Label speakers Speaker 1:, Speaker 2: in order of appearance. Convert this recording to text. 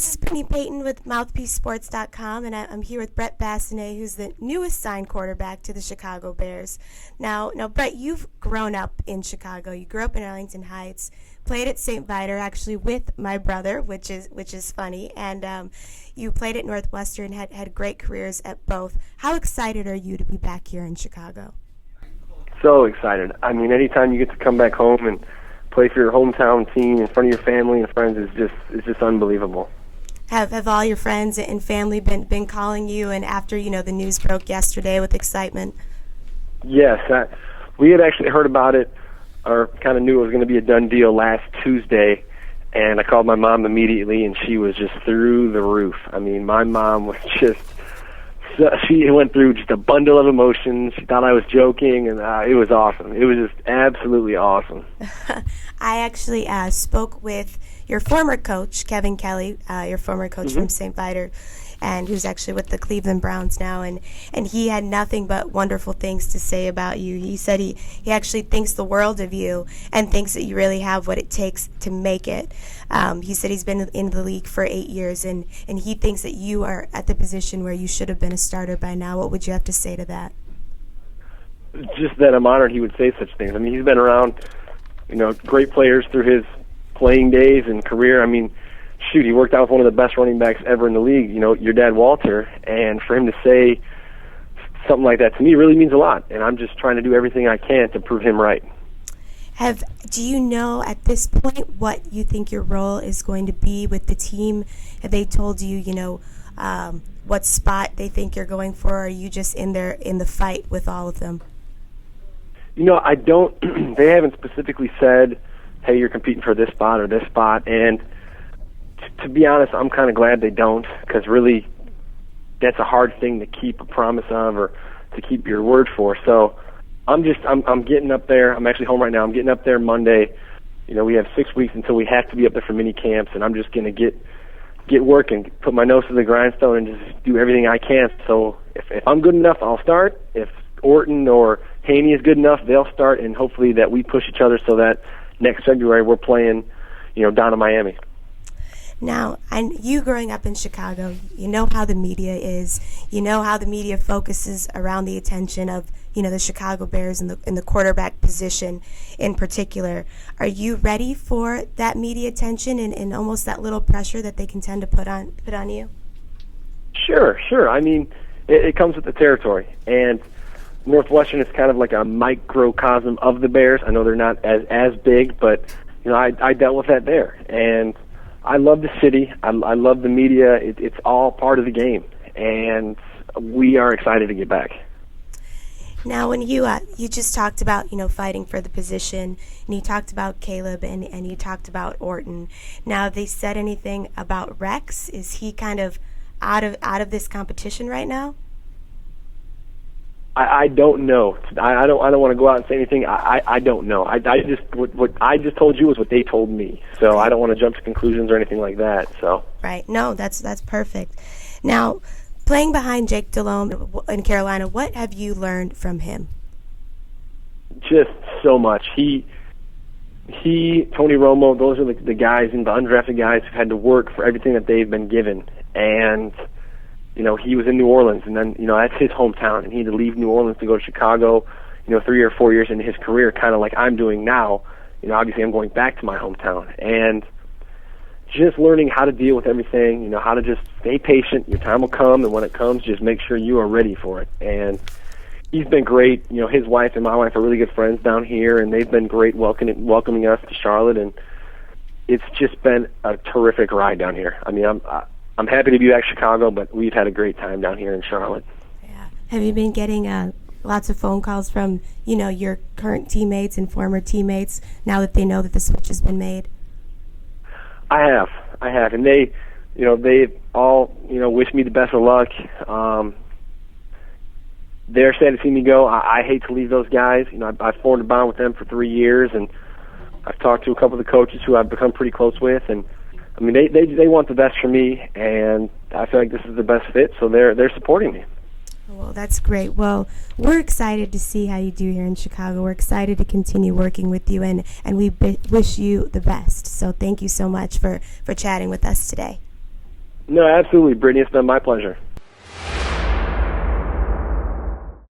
Speaker 1: This is Brittney Payton with MouthpieceSports.com, and I'm here with Brett Basanez, who's the newest signed quarterback to the Chicago Bears. Now, Brett, you've grown up in Chicago. You grew up in Arlington Heights, played at St. Viator, actually with my brother, which is funny, and you played at Northwestern, had great careers at both. How excited are you to be back here in Chicago?
Speaker 2: So excited. I mean, anytime you get to come back home and play for your hometown team in front of your family and friends is just unbelievable.
Speaker 1: Have all your friends and family been calling you, and after the news broke yesterday with excitement?
Speaker 2: Yes, we had actually heard about it, or kind of knew it was going to be a done deal last Tuesday, and I called my mom immediately, and she was just through the roof. I mean, my mom was she went through just a bundle of emotions. She thought I was joking, and it was awesome. It was just absolutely awesome.
Speaker 1: I actually spoke with your former coach, Kevin Kelly, your former coach from St. Viator, and who's actually with the Cleveland Browns now, and he had nothing but wonderful things to say about you. He said he actually thinks the world of you and thinks that you really have what it takes to make it. He said he's been in the league for 8 years, and he thinks that you are at the position where you should have been a starter by now. What would you have to say to that?
Speaker 2: Just that I'm honored he would say such things. I mean, he's been around, great players through his playing days and career. I mean, shoot, he worked out with one of the best running backs ever in the league, your dad, Walter, and for him to say something like that to me really means a lot, and I'm just trying to do everything I can to prove him right.
Speaker 1: Do you know at this point what you think your role is going to be with the team? Have they told you, what spot they think you're going for, or are you just in the fight with all of them?
Speaker 2: I don't, they haven't specifically said, hey, you're competing for this spot or this spot, and to be honest, I'm kind of glad they don't, because really that's a hard thing to keep a promise of or to keep your word for. So I'm getting up there. I'm actually home right now. I'm getting up there Monday. We have 6 weeks until we have to be up there for mini camps, and I'm just going to get working, put my nose to the grindstone, and just do everything I can. So if I'm good enough, I'll start. If Orton or Haney is good enough, they'll start, and hopefully that we push each other so that next February we're playing, down in Miami.
Speaker 1: Now, and you growing up in Chicago, you know how the media is. You know how the media focuses around the attention of, the Chicago Bears and the quarterback position in particular. Are you ready for that media attention and almost that little pressure that they can tend to put on you?
Speaker 2: Sure. I mean, it comes with the territory, and Northwestern is kind of like a microcosm of the Bears. I know they're not as big, but I dealt with that there, and I love the city. I love the media. It's all part of the game, and we are excited to get back.
Speaker 1: Now, when you just talked about fighting for the position, and you talked about Caleb and you talked about Orton. Now, have they said anything about Rex? Is he kind of out of this competition right now?
Speaker 2: I don't know. I don't want to go out and say anything. I don't know. What I just told you was what they told me. So I don't want to jump to conclusions or anything like that. So
Speaker 1: right. No, that's perfect. Now, playing behind Jake Delhomme in Carolina, what have you learned from him?
Speaker 2: Just so much. He, Tony Romo, those are the guys and the undrafted guys who've had to work for everything that they've been given. And he was in New Orleans, and then, that's his hometown, and he had to leave New Orleans to go to Chicago, 3 or 4 years into his career, kind of like I'm doing now. Obviously I'm going back to my hometown, and just learning how to deal with everything, how to just stay patient. Your time will come, and when it comes, just make sure you are ready for it. And he's been great. His wife and my wife are really good friends down here, and they've been great welcoming us to Charlotte, and it's just been a terrific ride down here. I mean, I'm happy to be back in Chicago, but we've had a great time down here in Charlotte.
Speaker 1: Yeah. Have you been getting lots of phone calls from, your current teammates and former teammates now that they know that the switch has been made?
Speaker 2: I have, and they all, wish me the best of luck. They're sad to see me go. I hate to leave those guys. I've formed a bond with them for 3 years, and I've talked to a couple of the coaches who I've become pretty close with, and I mean, they want the best for me, and I feel like this is the best fit, so they're supporting me.
Speaker 1: Well, that's great. Well, we're excited to see how you do here in Chicago. We're excited to continue working with you, and we wish you the best. So thank you so much for chatting with us today.
Speaker 2: No, absolutely, Brittney. It's been my pleasure.